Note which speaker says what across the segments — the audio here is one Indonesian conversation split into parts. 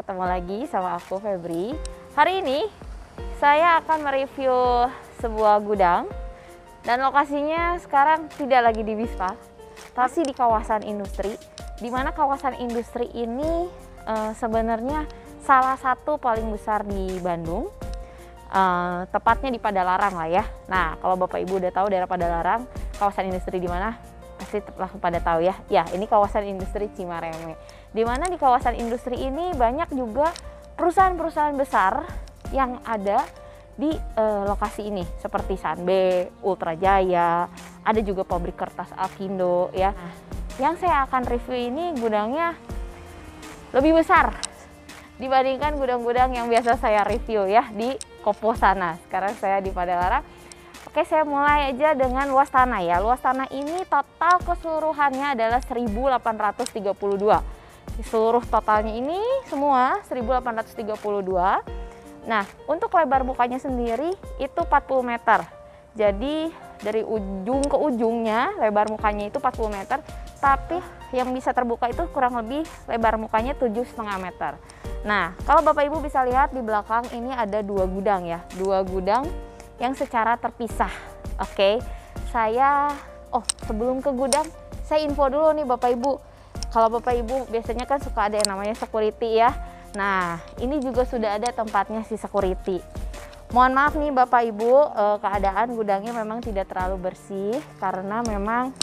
Speaker 1: ketemu lagi sama aku Febri. Hari ini saya akan mereview sebuah gudang dan lokasinya sekarang tidak lagi di Wisma, tapi di kawasan industri. Di mana kawasan industri ini sebenarnya salah satu paling besar di Bandung, tepatnya di Padalarang lah ya. Nah, kalau Bapak Ibu udah tahu daerah Padalarang, kawasan industri di mana? Pasti langsung pada tahu ya. Ya, ini kawasan industri Cimareme. Di mana di kawasan industri ini banyak juga perusahaan-perusahaan besar yang ada di lokasi ini, seperti Sanbe, Ultra Jaya, ada juga pabrik kertas Alkindo ya. Yang saya akan review ini gudangnya lebih besar dibandingkan gudang-gudang yang biasa saya review ya di Kopo sana. Sekarang saya di Padalarang. Oke, saya mulai aja dengan luas tanah ya. Luas tanah ini total keseluruhannya adalah 1832. Seluruh totalnya ini semua 1832. Nah, untuk lebar mukanya sendiri itu 40 meter. Jadi dari ujung ke ujungnya lebar mukanya itu 40 meter, tapi yang bisa terbuka itu kurang lebih lebar mukanya 7,5 meter. Nah, kalau Bapak Ibu bisa lihat di belakang ini ada dua gudang ya. Dua gudang yang secara terpisah. Oke, sebelum ke gudang, saya info dulu nih Bapak Ibu. Kalau Bapak Ibu biasanya kan suka ada yang namanya security ya. Nah, ini juga sudah ada tempatnya si security. Mohon maaf nih Bapak Ibu, keadaan gudangnya memang tidak terlalu bersih karena memang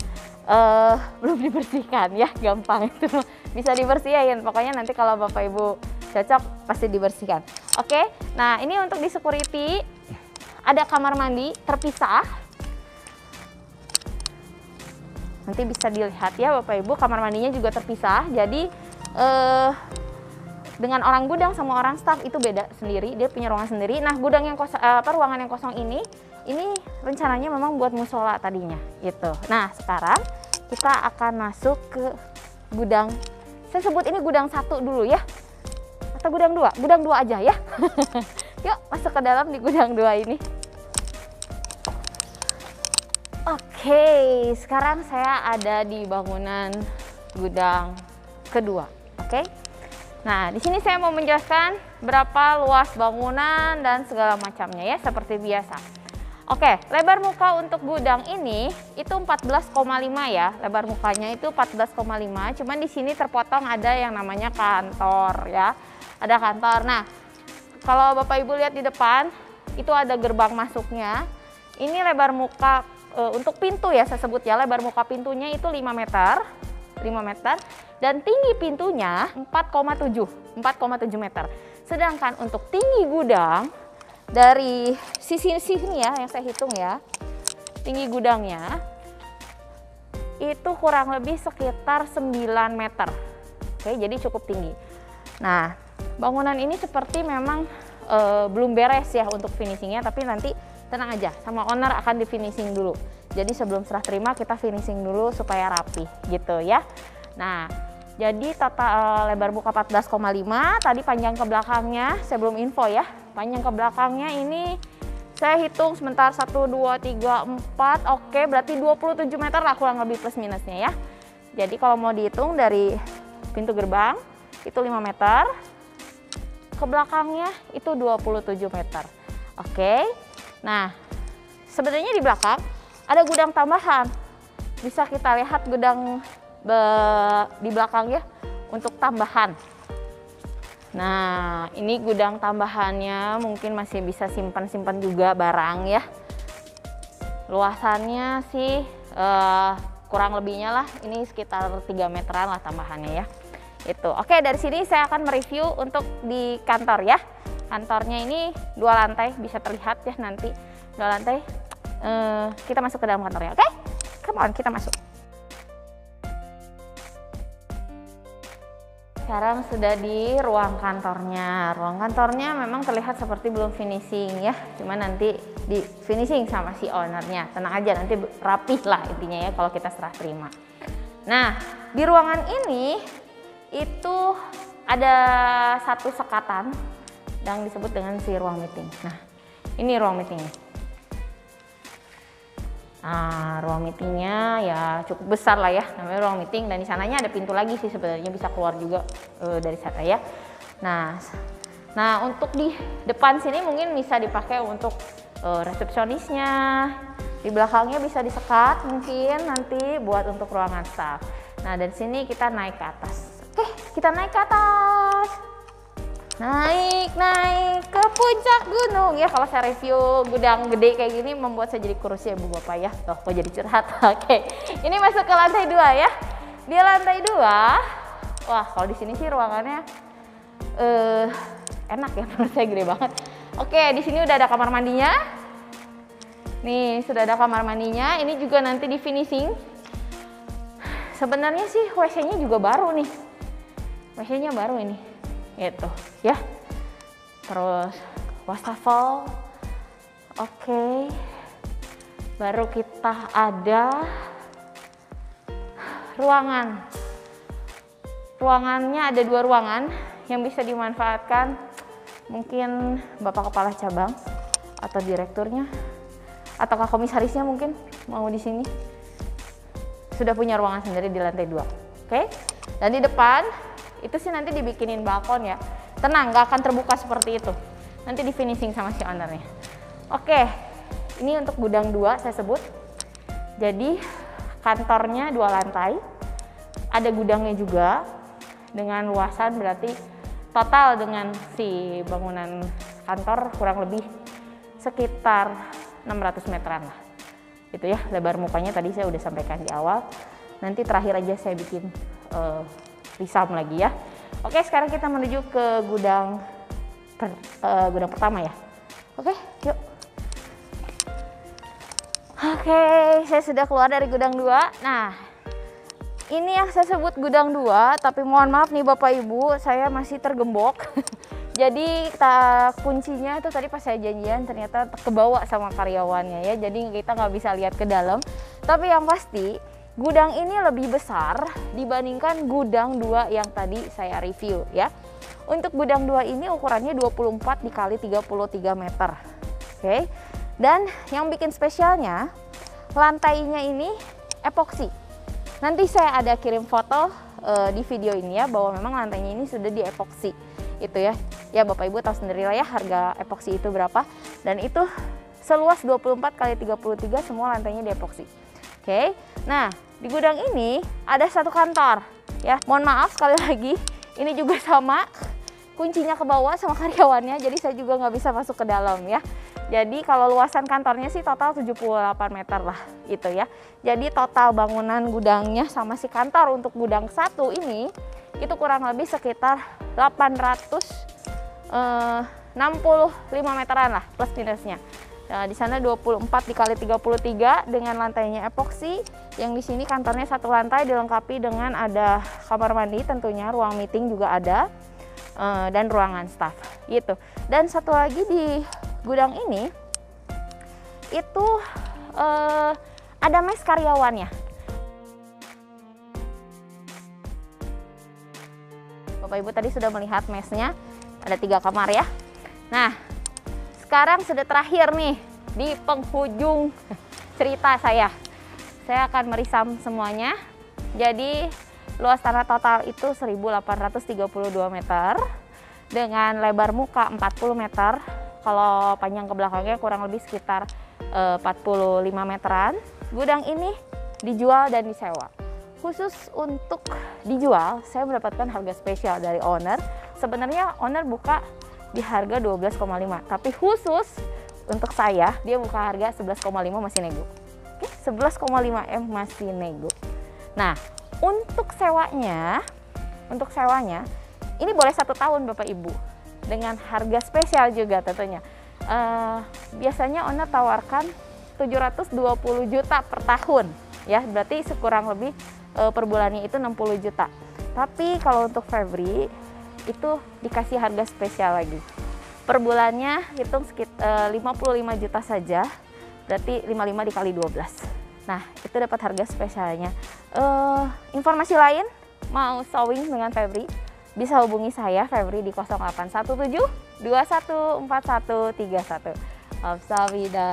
Speaker 1: belum dibersihkan ya, gampang itu bisa dibersihin. Pokoknya nanti kalau Bapak Ibu cocok pasti dibersihkan. Oke, nah ini untuk di security ada kamar mandi terpisah. Nanti bisa dilihat ya Bapak Ibu, kamar mandinya juga terpisah. Jadi dengan orang gudang sama orang staff itu beda sendiri, dia punya ruangan sendiri. Nah, gudang yang ruangan yang kosong ini rencananya memang buat musola tadinya gitu. Nah, sekarang kita akan masuk ke gudang. Saya sebut ini gudang 1 dulu ya. Atau gudang 2? Gudang 2 aja ya. Yuk masuk ke dalam di gudang 2 ini. Oke, sekarang saya ada di bangunan gudang kedua. Oke. Nah, di sini saya mau menjelaskan berapa luas bangunan dan segala macamnya ya, seperti biasa. Oke, lebar muka untuk gudang ini itu 14,5 ya. Lebar mukanya itu 14,5. Cuman di sini terpotong ada yang namanya kantor ya. Ada kantor. Nah, kalau Bapak Ibu lihat di depan, itu ada gerbang masuknya. Ini lebar muka untuk pintu ya, saya sebut ya, lebar muka pintunya itu 5 meter. 5 meter dan tinggi pintunya 4,7 meter. Sedangkan untuk tinggi gudang dari sisi sini ya, yang saya hitung ya, tinggi gudangnya itu kurang lebih sekitar 9 meter. Oke, jadi cukup tinggi. Nah, bangunan ini seperti memang belum beres ya untuk finishingnya, tapi nanti tenang aja, sama owner akan di finishing dulu. Jadi sebelum serah terima kita finishing dulu supaya rapi gitu ya. Nah, jadi total lebar muka 14,5, tadi panjang ke belakangnya saya belum info ya. Panjang ke belakangnya ini saya hitung sebentar, 1, 2, 3, 4, oke, berarti 27 meter lah kurang lebih plus minusnya ya. Jadi kalau mau dihitung dari pintu gerbang itu 5 meter, ke belakangnya itu 27 meter. Oke, nah sebenarnya di belakang ada gudang tambahan. Bisa kita lihat gudang di belakang ya untuk tambahan. Nah, ini gudang tambahannya, mungkin masih bisa simpan-simpan juga barang ya. Luasannya sih kurang lebihnya lah, ini sekitar 3 meteran lah tambahannya ya. Itu. Oke, dari sini saya akan mereview untuk di kantor ya. Kantornya ini 2 lantai, bisa terlihat ya nanti 2 lantai. Kita masuk ke dalam kantornya, oke? Come on, kita masuk. Sekarang sudah di ruang kantornya. Ruang kantornya memang terlihat seperti belum finishing ya. Cuma nanti di finishing sama si ownernya. Tenang aja, nanti rapih lah intinya ya kalau kita serah terima. Nah, di ruangan ini itu ada satu sekatan yang disebut dengan si ruang meeting. Nah, ini ruang meetingnya. Nah, ruang meetingnya ya cukup besar lah ya, namanya ruang meeting, dan di sananya ada pintu lagi sih sebenarnya, bisa keluar juga dari sana ya. Nah untuk di depan sini mungkin bisa dipakai untuk resepsionisnya, di belakangnya bisa disekat mungkin nanti buat untuk ruangan staff. Nah dari sini kita naik ke atas. Oke, kita naik ke atas. Naik ke puncak gunung ya. Kalau saya review gudang gede kayak gini membuat saya jadi kurus ya Bu Bapak ya. Tuh kok jadi curhat. Oke, ini masuk ke lantai 2 ya. Di lantai 2, wah kalau di sini sih ruangannya enak ya, menurut saya gede banget. Oke, di sini udah ada kamar mandinya. Nih sudah ada kamar mandinya. Ini juga nanti di finishing. Sebenarnya sih WC-nya juga baru nih. WC-nya baru ini. Gitu ya. Terus wastafel. Oke. Baru kita ada ruangan. Ruangannya ada 2 ruangan yang bisa dimanfaatkan mungkin Bapak Kepala Cabang atau direkturnya atau komisarisnya mungkin mau di sini. Sudah punya ruangan sendiri di lantai 2. Oke. Dan di depan itu sih nanti dibikinin balkon ya. Tenang, nggak akan terbuka seperti itu. Nanti di finishing sama si ownernya. Oke, ini untuk gudang 2 saya sebut. Jadi kantornya 2 lantai. Ada gudangnya juga dengan luasan berarti total dengan si bangunan kantor kurang lebih sekitar 600 meteran lah. Itu ya, lebar mukanya tadi saya udah sampaikan di awal. Nanti terakhir aja saya bikin risam lagi ya. Oke, sekarang kita menuju ke gudang pertama ya. Oke, yuk. Oke, saya sudah keluar dari gudang 2. Nah, ini yang saya sebut gudang 2, tapi mohon maaf nih Bapak Ibu, saya masih tergembok. Jadi kuncinya itu tadi pas saya janjian ternyata kebawa sama karyawannya ya. Jadi kita nggak bisa lihat ke dalam. Tapi yang pasti gudang ini lebih besar dibandingkan gudang 2 yang tadi saya review ya. Untuk gudang 2 ini ukurannya 24 dikali 33 meter. Oke. Dan yang bikin spesialnya lantainya ini epoksi. Nanti saya ada kirim foto di video ini ya bahwa memang lantainya ini sudah di epoksi. Itu ya. Ya Bapak Ibu tahu sendiri lah ya harga epoksi itu berapa. Dan itu seluas 24 kali 33 semua lantainya di epoksi. Oke, nah di gudang ini ada 1 kantor ya. Mohon maaf sekali lagi, ini juga sama kuncinya ke bawah sama karyawannya, jadi saya juga nggak bisa masuk ke dalam ya. Jadi kalau luasan kantornya sih total 78 meter lah itu ya. Jadi total bangunan gudangnya sama si kantor untuk gudang 1 ini itu kurang lebih sekitar 865 meteran lah plus minusnya. Nah, di sana 24 dikali 33 dengan lantainya epoksi. Yang di sini kantornya 1 lantai dilengkapi dengan ada kamar mandi tentunya, ruang meeting juga ada, dan ruangan staff gitu. Dan satu lagi di gudang ini itu ada mes karyawannya. Bapak Ibu tadi sudah melihat mesnya, ada 3 kamar ya. Nah, sekarang sudah terakhir nih di penghujung cerita saya. Saya akan merisam semuanya. Jadi luas tanah total itu 1832 meter dengan lebar muka 40 meter. Kalau panjang ke belakangnya kurang lebih sekitar 45 meteran. Gudang ini dijual dan disewa. Khusus untuk dijual, saya mendapatkan harga spesial dari owner. Sebenarnya owner buka di harga 12,5, tapi khusus untuk saya dia buka harga 11,5 masih nego. Oke, 11,5 M masih nego. Nah, untuk sewanya ini boleh 1 tahun Bapak Ibu dengan harga spesial juga tentunya. Biasanya owner tawarkan 720 juta per tahun ya, berarti sekurang lebih per bulannya itu 60 juta. Tapi kalau untuk Febri itu dikasih harga spesial lagi. Per bulannya hitung sekitar 55 juta saja, berarti 55 dikali 12. Nah, itu dapat harga spesialnya. Informasi lain mau sewing dengan Febri, bisa hubungi saya Febri di 0817 214131. Absabida.